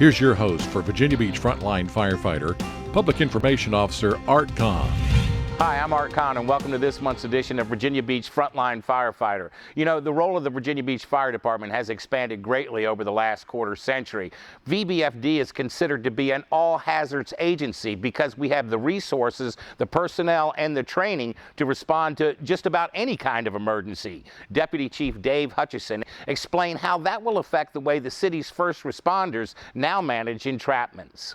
Here's your host for Virginia Beach Frontline Firefighter, Public Information Officer Art Kahn. Hi, I'm Art Kahn, and welcome to this month's edition of Virginia Beach Frontline Firefighter. You know, the role of the Virginia Beach Fire Department has expanded greatly over the last quarter century. VBFD is considered to be an all-hazards agency because we have the resources, the personnel, and the training to respond to just about any kind of emergency. Deputy Chief Dave Hutchison explained how that will affect the way the city's first responders now manage entrapments.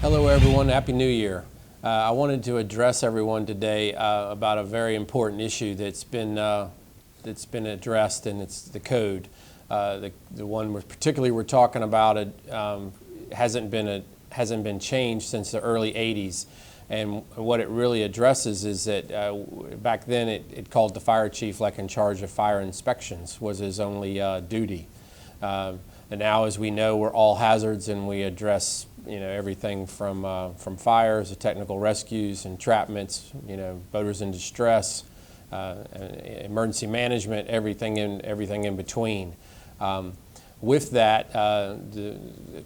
Hello everyone, Happy New Year. I wanted to address everyone today about a very important issue that's been addressed, and it's the code. The one particularly we're talking about hasn't been changed since the early '80s, and what it really addresses is that back then it called the fire chief, like in charge of fire inspections, was his only duty. And now, as we know, we're all hazards, and we address everything from fires to technical rescues, entrapments, boaters in distress, emergency management, everything in between. With that, the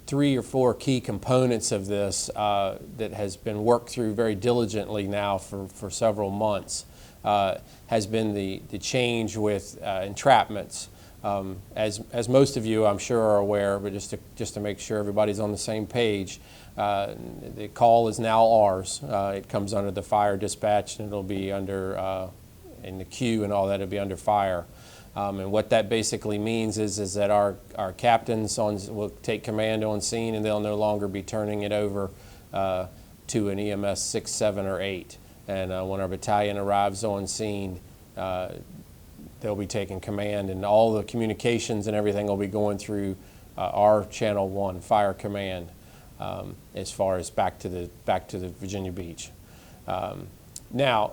3 or 4 key components of this that has been worked through very diligently now for several months has been the change with entrapments. As most of you, I'm sure, are aware, but just to make sure everybody's on the same page, the call is now ours. It comes under the fire dispatch, and it'll be under, in the queue and all that, it'll be under fire. And what that basically means is that our captains will take command on scene, and they'll no longer be turning it over to an EMS 6, 7, or 8. And when our battalion arrives on scene, they'll be taking command, and all the communications and everything will be going through our Channel 1 Fire Command, as far as back to the Virginia Beach. Now,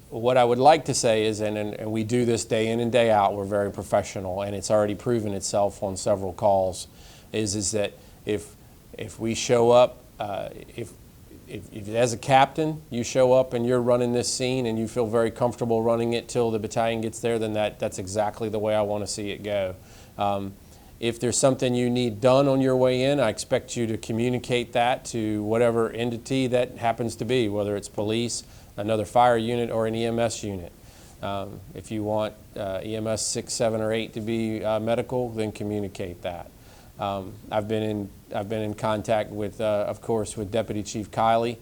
what I would like to say is, and we do this day in and day out, we're very professional, and it's already proven itself on several calls, is that if we show up, if as a captain you show up and you're running this scene and you feel very comfortable running it till the battalion gets there, then that's exactly the way I want to see it go. If there's something you need done on your way in, I expect you to communicate that to whatever entity that happens to be, whether it's police, another fire unit, or an EMS unit. If you want EMS 6, 7, or 8 to be medical, then communicate that. I've been in contact with, of course, with Deputy Chief Kiley.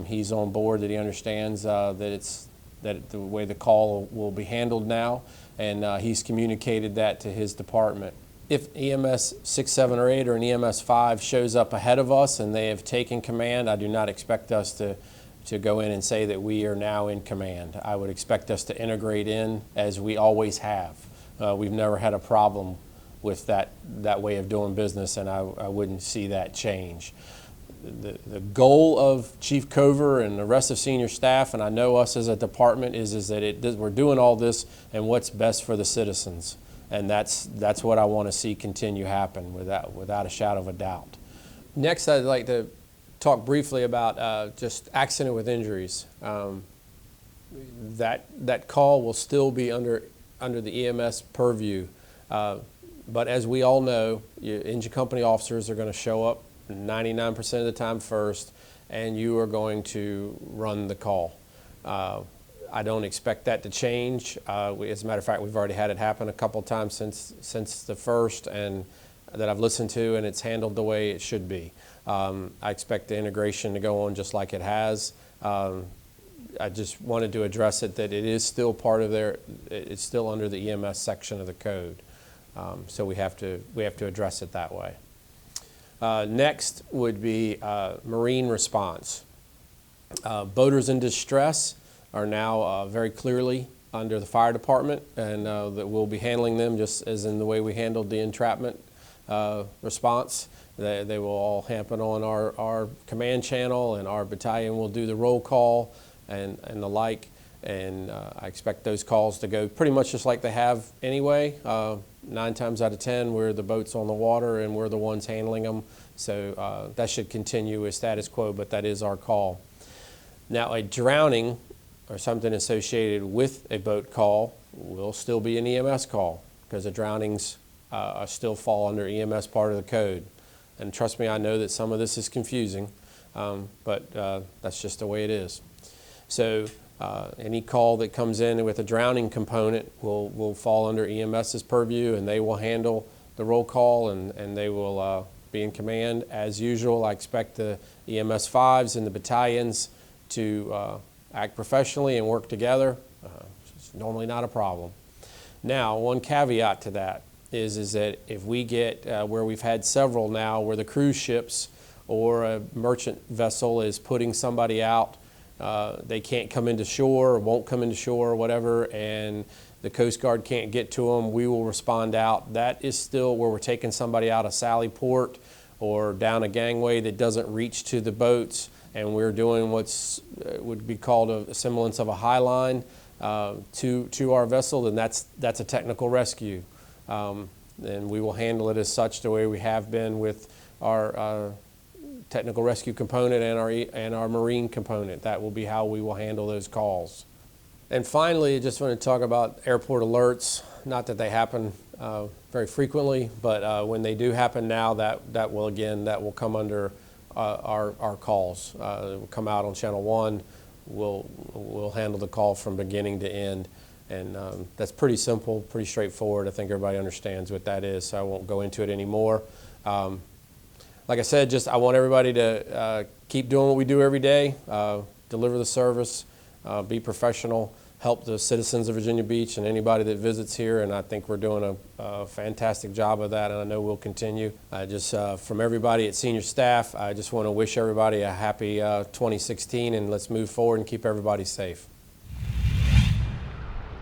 He's on board, that he understands that the way the call will be handled now, and he's communicated that to his department. If EMS 6, 7, or 8 or an EMS 5 shows up ahead of us and they have taken command, I do not expect us to go in and say that we are now in command. I would expect us to integrate in as we always have. We've never had a problem with that way of doing business, and I wouldn't see that change. The goal of Chief Cover and the rest of senior staff, and I know us as a department, is that we're doing all this and what's best for the citizens, and that's what I want to see continue happen without a shadow of a doubt. Next, I'd like to talk briefly about just accident with injuries. That call will still be under the EMS purview. But as we all know, engine company officers are going to show up 99% of the time first, and you are going to run the call. I don't expect that to change. As a matter of fact, we've already had it happen a couple times since the first, and that I've listened to, and it's handled the way it should be. I expect the integration to go on just like it has. I just wanted to address it, that it is still part of it's still under the EMS section of the code. So we have to address it that way. Next would be marine response. Boaters in distress are now very clearly under the fire department, and that we'll be handling them just as in the way we handled the entrapment response. They will all happen on our command channel, and our battalion will do the roll call and the like. And I expect those calls to go pretty much just like they have anyway. 9 times out of 10, we're the boats on the water and we're the ones handling them. So that should continue as status quo, but that is our call. Now, a drowning or something associated with a boat call will still be an EMS call, because the drownings still fall under EMS part of the code. And trust me, I know that some of this is confusing, but that's just the way it is. So any call that comes in with a drowning component will fall under EMS's purview, and they will handle the roll call, and they will be in command. As usual, I expect the EMS 5s and the battalions to act professionally and work together. It's normally not a problem. Now, one caveat to that is that if we get where we've had several now where the cruise ships or a merchant vessel is putting somebody out, they can't come into shore or won't come into shore or whatever, and the Coast Guard can't get to them, we will respond out. That is still where we're taking somebody out of Sally Port or down a gangway that doesn't reach to the boats, and we're doing what's would be called a semblance of a high line to our vessel, then that's a technical rescue. And we will handle it as such the way we have been with our technical rescue component and our marine component. That will be how we will handle those calls. And finally, I just want to talk about airport alerts. Not that they happen very frequently, but when they do happen now, that will come under our calls. It will come out on Channel 1. We'll handle the call from beginning to end. And that's pretty simple, pretty straightforward. I think everybody understands what that is, so I won't go into it anymore. Like I said, I want everybody to keep doing what we do every day, deliver the service, be professional, help the citizens of Virginia Beach and anybody that visits here, and I think we're doing a fantastic job of that, and I know we'll continue. From everybody at senior staff, I just want to wish everybody a happy 2016, and let's move forward and keep everybody safe.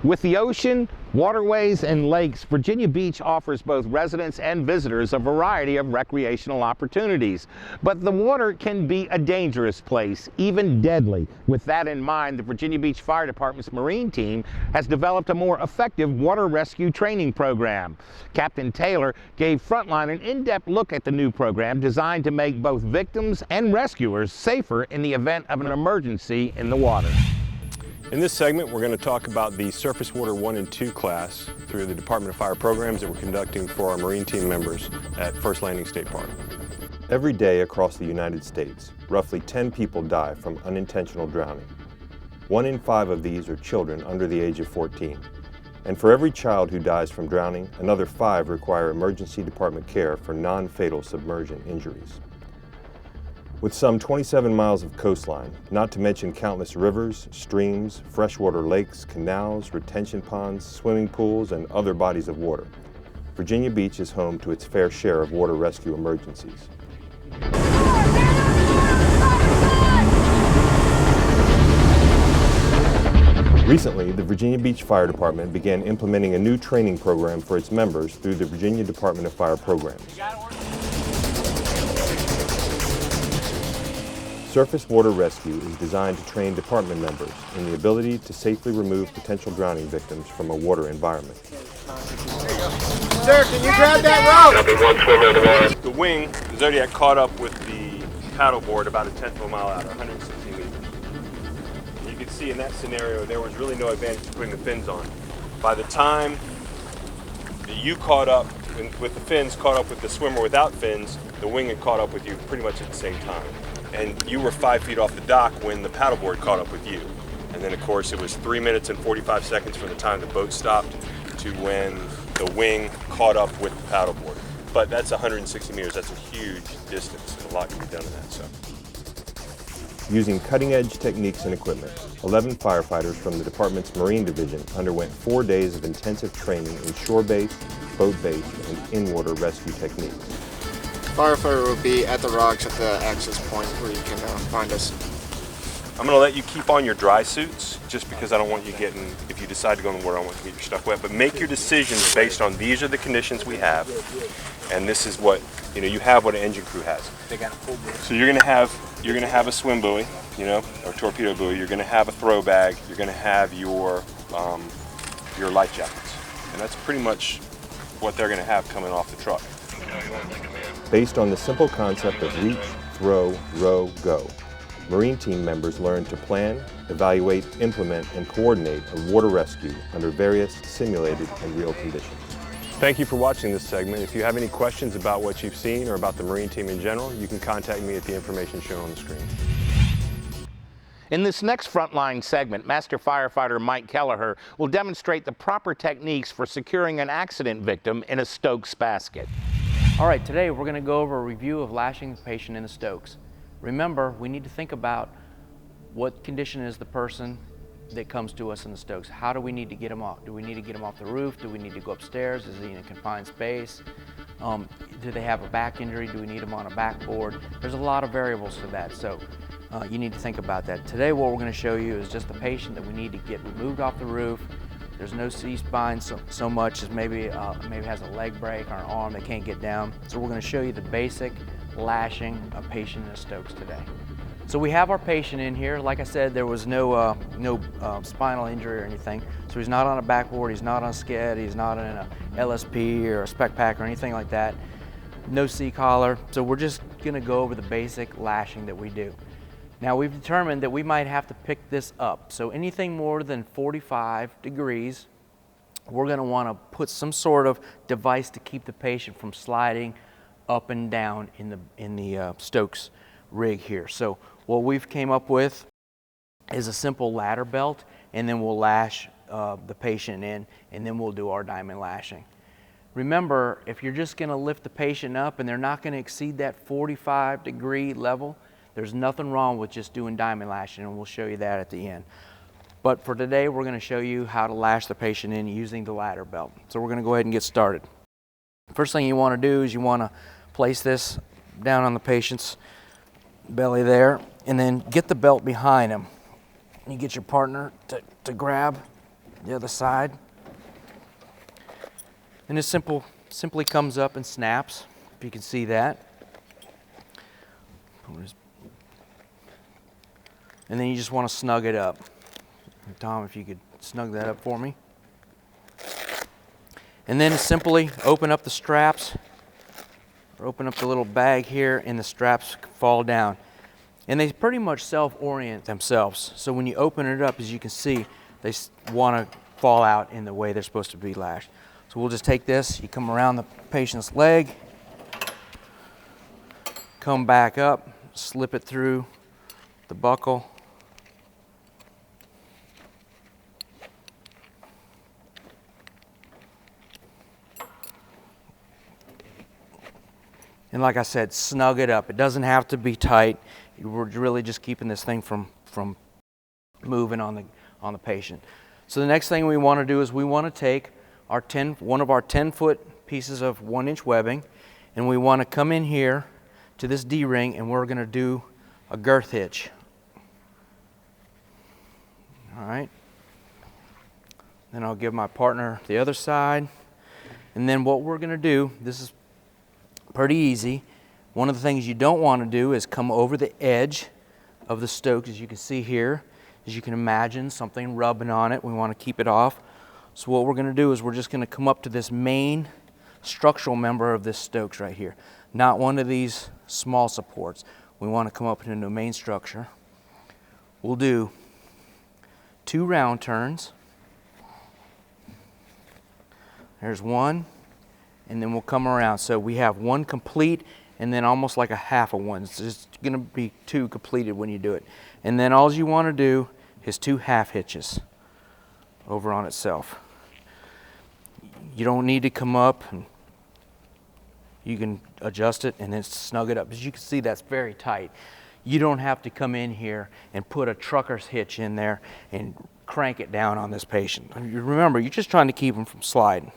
With the ocean, waterways, and lakes, Virginia Beach offers both residents and visitors a variety of recreational opportunities. But the water can be a dangerous place, even deadly. With that in mind, the Virginia Beach Fire Department's Marine team has developed a more effective water rescue training program. Captain Taylor gave Frontline an in-depth look at the new program designed to make both victims and rescuers safer in the event of an emergency in the water. In this segment, we're going to talk about the Surface Water 1 and 2 class through the Department of Fire programs that we're conducting for our Marine team members at First Landing State Park. Every day across the United States, roughly 10 people die from unintentional drowning. 1 in 5 of these are children under the age of 14. And for every child who dies from drowning, another 5 require emergency department care for non-fatal submersion injuries. With some 27 miles of coastline, not to mention countless rivers, streams, freshwater lakes, canals, retention ponds, swimming pools, and other bodies of water, Virginia Beach is home to its fair share of water rescue emergencies. Recently, the Virginia Beach Fire Department began implementing a new training program for its members through the Virginia Department of Fire programs. Surface Water Rescue is designed to train department members in the ability to safely remove potential drowning victims from a water environment. Sir, can you grab that rope? The wing, the Zodiac caught up with the paddleboard about a 1/10 of a mile out, 160 meters. You can see in that scenario there was really no advantage to putting the fins on. By the time that you caught up with the fins, caught up with the swimmer without fins, the wing had caught up with you pretty much at the same time. And you were 5 feet off the dock when the paddleboard caught up with you. And then of course it was 3 minutes and 45 seconds from the time the boat stopped to when the wing caught up with the paddleboard. But that's 160 meters, that's a huge distance, and a lot can be done in that. So, Using cutting-edge techniques and equipment, 11 firefighters from the department's Marine Division underwent 4 days of intensive training in shore-based, boat-based, and in-water rescue techniques. Firefighter will be at the rocks at the access point where you can find us. I'm going to let you keep on your dry suits, just because I don't want you getting, if you decide to go in the water, I don't want you to get your stuff wet. But make your decisions based on these are the conditions we have, and this is what, you have what an engine crew has. They got a full boat. So you're going to have a swim buoy, or torpedo buoy. You're going to have a throw bag. You're going to have your life jackets, and that's pretty much what they're going to have coming off the truck. Based on the simple concept of reach, throw, row, go, Marine team members learn to plan, evaluate, implement, and coordinate a water rescue under various simulated and real conditions. Thank you for watching this segment. If you have any questions about what you've seen or about the Marine team in general, you can contact me at the information shown on the screen. In this next frontline segment, Master Firefighter Mike Kellerh will demonstrate the proper techniques for securing an accident victim in a Stokes basket. All right, today we're going to go over a review of lashing the patient in the Stokes. Remember, we need to think about what condition is the person that comes to us in the Stokes. How do we need to get them off? Do we need to get them off the roof? Do we need to go upstairs? Is he in a confined space? Do they have a back injury? Do we need them on a backboard? There's a lot of variables to that, so you need to think about that. Today what we're going to show you is just the patient that we need to get removed off the roof. There's no C-spine so much as maybe has a leg break or an arm they can't get down. So we're going to show you the basic lashing a patient in the Stokes today. So we have our patient in here. Like I said, there was no spinal injury or anything. So he's not on a backboard, he's not on a sked, he's not in a LSP or a spec pack or anything like that. No C-collar. So we're just gonna go over the basic lashing that we do. Now we've determined that we might have to pick this up. So anything more than 45 degrees, we're gonna wanna put some sort of device to keep the patient from sliding up and down in the Stokes rig here. So what we've came up with is a simple ladder belt, and then we'll lash the patient in, and then we'll do our diamond lashing. Remember, if you're just going to lift the patient up and they're not going to exceed that 45-degree level, there's nothing wrong with just doing diamond lashing, and we'll show you that at the end. But for today, we're going to show you how to lash the patient in using the ladder belt. So we're going to go ahead and get started. First thing you want to do is you want to place this down on the patient's belly there, and then get the belt behind him. You get your partner to grab the other side, and it simply comes up and snaps, if you can see that. And then you just want to snug it up. Tom, if you could snug that up for me. And then simply open up the straps, or open up the little bag here, and the straps fall down. And they pretty much self-orient themselves. So when you open it up, as you can see, they want to fall out in the way they're supposed to be lashed. So we'll just take this, you come around the patient's leg, come back up, slip it through the buckle, and like I said, snug it up. It doesn't have to be tight. We're really just keeping this thing from moving on the patient. So the next thing we want to do is we want to take one of our 10-foot pieces of 1-inch webbing, and we want to come in here to this D-ring, and we're going to do a girth hitch. All right. Then I'll give my partner the other side, and then what we're going to do, this is pretty easy. One of the things you don't want to do is come over the edge of the Stokes, as you can see here. As you can imagine, something rubbing on it. We want to keep it off. So what we're going to do is we're just going to come up to this main structural member of this Stokes right here. Not one of these small supports. We want to come up into the main structure. We'll do 2 round turns. There's one, and then we'll come around. So we have one complete, and then almost like a half of one. It's just going to be 2 completed when you do it. And then all you want to do is 2 half hitches over on itself. You don't need to come up, and you can adjust it and then snug it up. As you can see, that's very tight. You don't have to come in here and put a trucker's hitch in there and crank it down on this patient. Remember, you're just trying to keep them from sliding.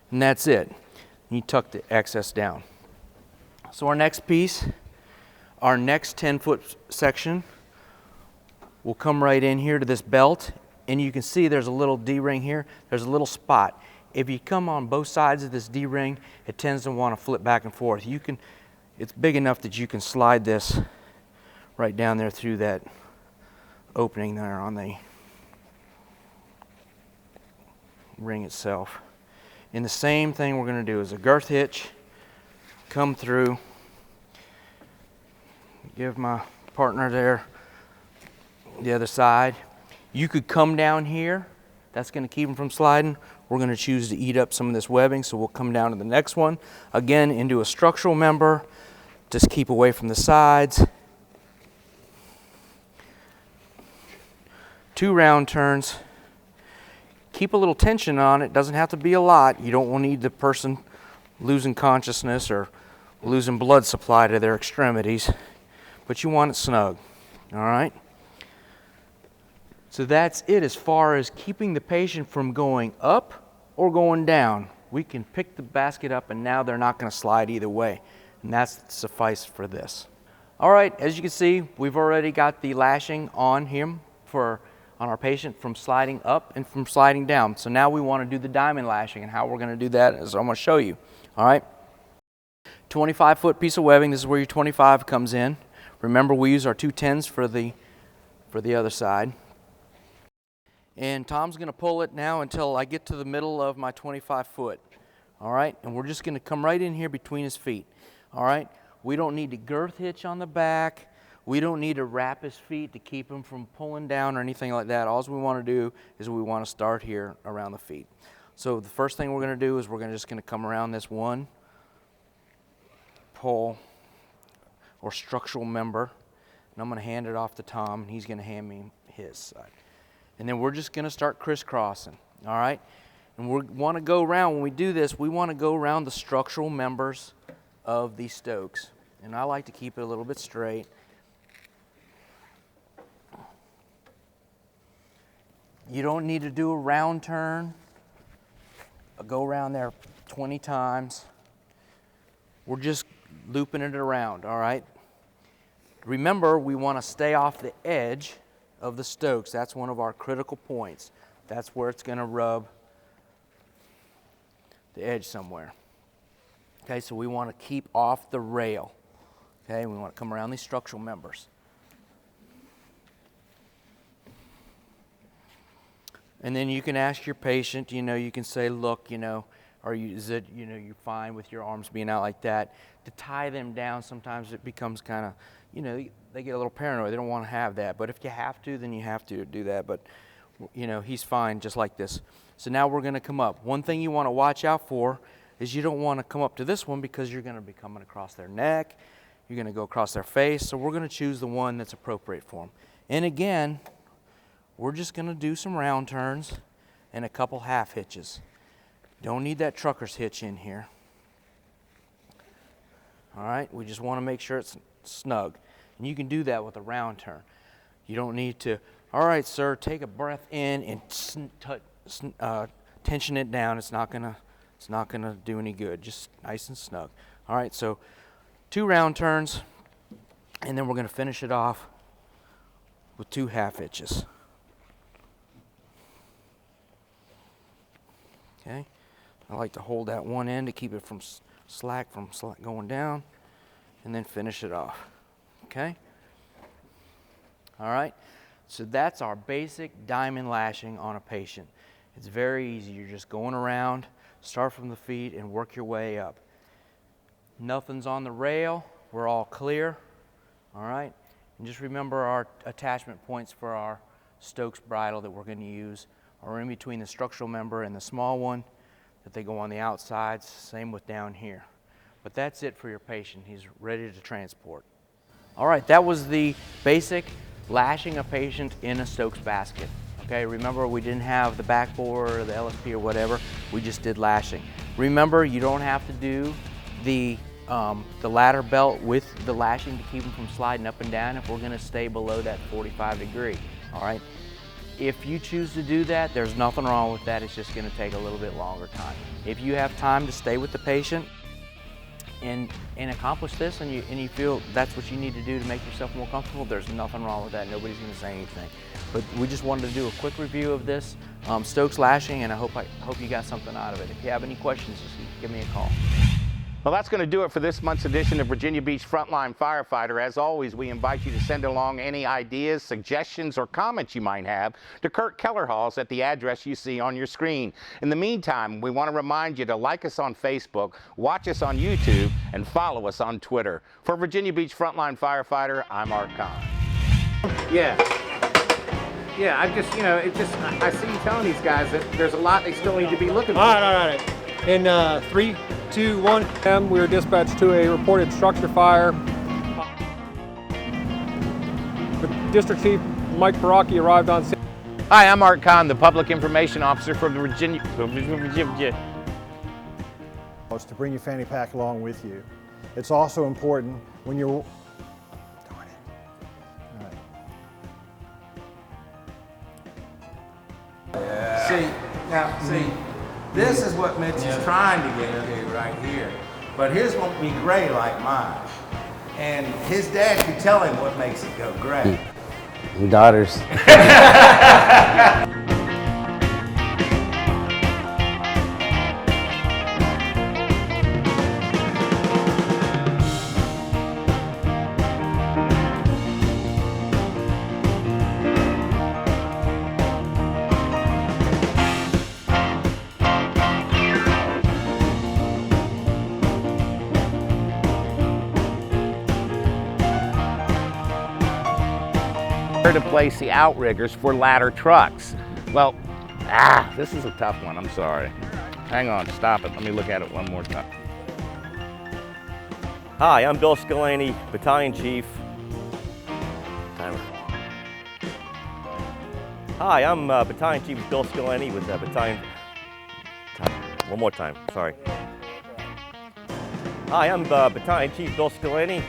And that's it. You tuck the excess down. So our next piece, our next 10-foot section, will come right in here to this belt, and you can see there's a little D-ring here. There's a little spot. If you come on both sides of this D-ring, it tends to want to flip back and forth. It's big enough that you can slide this right down there through that opening there on the ring itself. And the same thing we're going to do is a girth hitch, come through, give my partner there the other side. You could come down here, that's going to keep them from sliding, we're going to choose to eat up some of this webbing, so we'll come down to the next one. Again, into a structural member. Just keep away from the sides. 2 round turns. Keep a little tension on it. Doesn't have to be a lot. You don't want to need the person losing consciousness or losing blood supply to their extremities, but you want it snug. All right? So that's it as far as keeping the patient from going up or going down. We can pick the basket up and now they're not going to slide either way. And that's suffice for this. All right, as you can see, we've already got the lashing on him on our patient from sliding up and from sliding down. So now we want to do the diamond lashing, and how we're going to do that is I'm going to show you. All right, 25-foot piece of webbing. This is where your 25 comes in. Remember, we use our 2 10s for the other side. And Tom's going to pull it now until I get to the middle of my 25 foot. All right, and we're just going to come right in here between his feet. All right, we don't need to girth hitch on the back. We don't need to wrap his feet to keep him from pulling down or anything like that. All we want to do is we want to start here around the feet. So the first thing we're going to do is we're just going to come around this one pull or structural member, and I'm going to hand it off to Tom, and he's going to hand me his side. And then we're just going to start crisscrossing, all right? And we want to go around, when we do this, we want to go around the structural members of these Stokes. And I like to keep it a little bit straight. You don't need to do a round turn. Go around there 20 times. We're just looping it around, all right? Remember, we want to stay off the edge of the Stokes. That's one of our critical points. That's where it's going to rub the edge somewhere. Okay, so we want to keep off the rail. Okay, we want to come around these structural members. And then you can ask your patient, you can say, look, is it, you're fine with your arms being out like that. To tie them down, sometimes it becomes kind of, they get a little paranoid. They don't want to have that. But if you have to, then you have to do that. But, he's fine just like this. So now we're going to come up. One thing you want to watch out for is you don't want to come up to this one because you're going to be coming across their neck. You're going to go across their face. So we're going to choose the one that's appropriate for them. And again, we're just going to do some round turns and a couple half hitches. Don't need that trucker's hitch in here. All right, we just want to make sure it's snug. And you can do that with a round turn. You don't need to, all right, sir, take a breath in and tension it down. It's not gonna do any good. Just nice and snug. All right, so 2 round turns, and then we're gonna finish it off with 2 half hitches. Okay, I like to hold that one end to keep it from slack going down, and then finish it off. Okay, all right, so that's our basic diamond lashing on a patient. It's very easy. You're just going around, start from the feet and work your way up. Nothing's on the rail. We're all clear. All right, and just remember our attachment points for our Stokes bridle that we're going to use are in between the structural member and the small one, that they go on the outsides. Same with down here. But that's it for your patient. He's ready to transport. All right, that was the basic lashing a patient in a Stokes basket. Okay, remember, we didn't have the backboard or the LSP or whatever. We just did lashing. Remember, you don't have to do the ladder belt with the lashing to keep them from sliding up and down if we're going to stay below that 45 degree. All right. If you choose to do that, there's nothing wrong with that. It's just going to take a little bit longer time. If you have time to stay with the patient and accomplish this, and you feel that's what you need to do to make yourself more comfortable, there's nothing wrong with that. Nobody's going to say anything. But we just wanted to do a quick review of this Stokes lashing, and I hope you got something out of it. If you have any questions, just give me a call. Well, that's going to do it for this month's edition of Virginia Beach Frontline Firefighter. As always, we invite you to send along any ideas, suggestions, or comments you might have to Kirk Kellerhals at the address you see on your screen. In the meantime, we want to remind you to like us on Facebook, watch us on YouTube, and follow us on Twitter. For Virginia Beach Frontline Firefighter, I'm Art Kahn. Yeah. Yeah, I just, you know, I see you telling these guys that there's a lot they still need to be looking for. All right. In 3, 2, 1. We were dispatched to a reported structure fire. The District Chief Mike Baraki arrived on scene. Hi, I'm Mark Kahn, the Public Information Officer for the Virginia. It's to bring your fanny pack along with you. It's also important when you're... Darn it. All right. See, this is what Mitch is trying to get to right here. But his won't be gray like mine. And his dad could tell him what makes it go gray. Daughters. To place the outriggers for ladder trucks. Well, this is a tough one, I'm sorry. Hang on, stop it, let me look at it one more time. Hi, I'm Bill Scalaney, Battalion Chief. Timer. Hi, I'm Battalion Chief Bill Scalaney with Battalion... One more time, sorry. Hi, I'm Battalion Chief Bill Scalaney.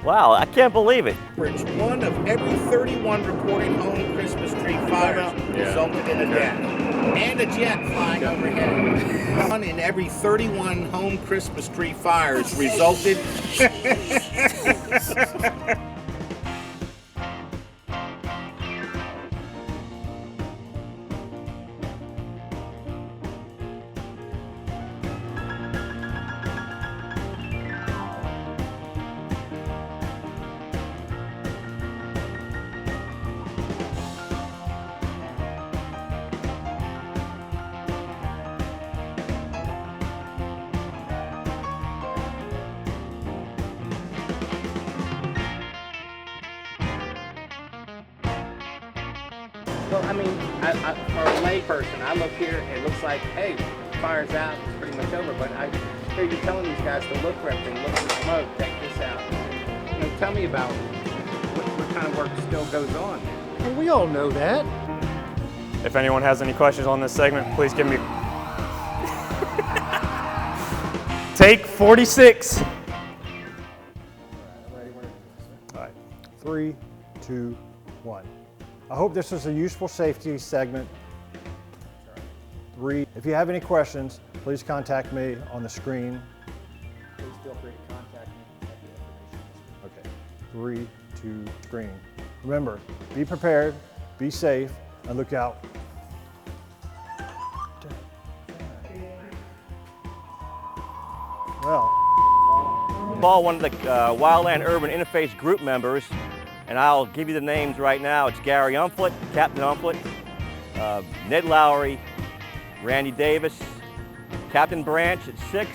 Wow, I can't believe it. One of every 31 reported home Christmas tree fires resulted in a death. And a jet flying overhead. One in every 31 home Christmas tree fires resulted... Well, I mean, for a layperson, I look here, it looks like, hey, fire's out, it's pretty much over, but I hear you telling these guys to look for everything, look for smoke, take this out. You know, tell me about what kind of work still goes on. Well, we all know that. If anyone has any questions on this segment, please give me... Take 46. All right. 3, 2, 1. I hope this was a useful safety segment. 3. If you have any questions, please contact me on the screen. Please feel free to contact me at the information. Okay. 3, 2, screen. Remember, be prepared, be safe, and look out. Well. Call one of the Wildland Urban Interface group members, and I'll give you the names right now. It's Gary Umflett, Captain Umflett, Ned Lowry, Randy Davis, Captain Branch at 6,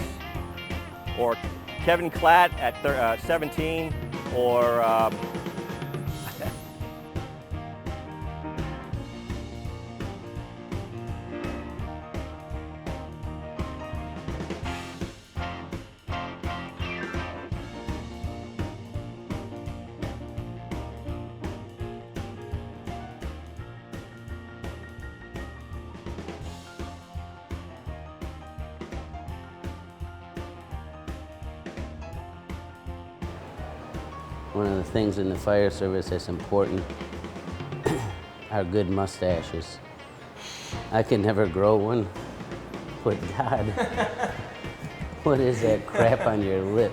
or Kevin Klatt at 17, or One of the things in the fire service that's important are good mustaches. I can never grow one, but God, what is that crap on your lip?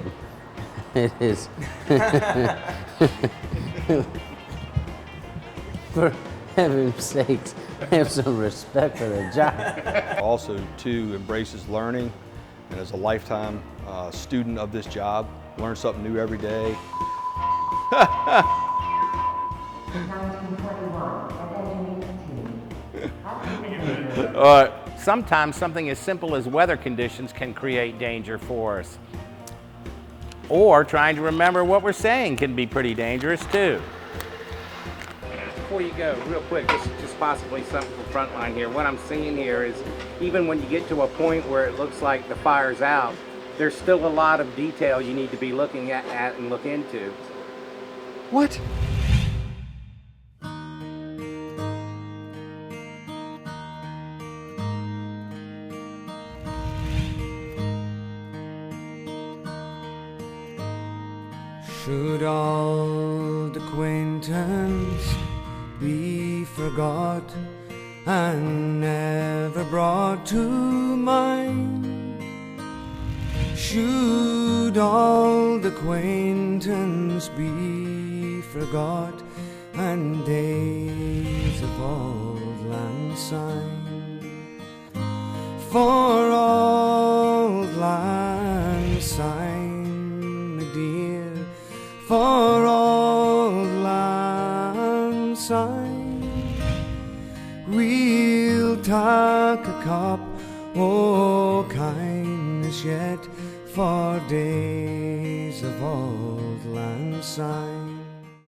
It is. For heaven's sakes, have some respect for the job. Also, too, embraces learning, and as a lifetime student of this job, learn something new every day. All right. Sometimes something as simple as weather conditions can create danger for us. Or trying to remember what we're saying can be pretty dangerous too. before you go, real quick, just possibly something for Frontline here. What I'm seeing here is even when you get to a point where it looks like the fire's out, there's still a lot of detail you need to be looking at and look into. What? Should old acquaintance be forgot and never brought to mind? Should old acquaintance be forgot and days of old lang syne? For old lang syne, my dear, for old lang syne, we'll take a cup o' kindness yet for days of old lang syne.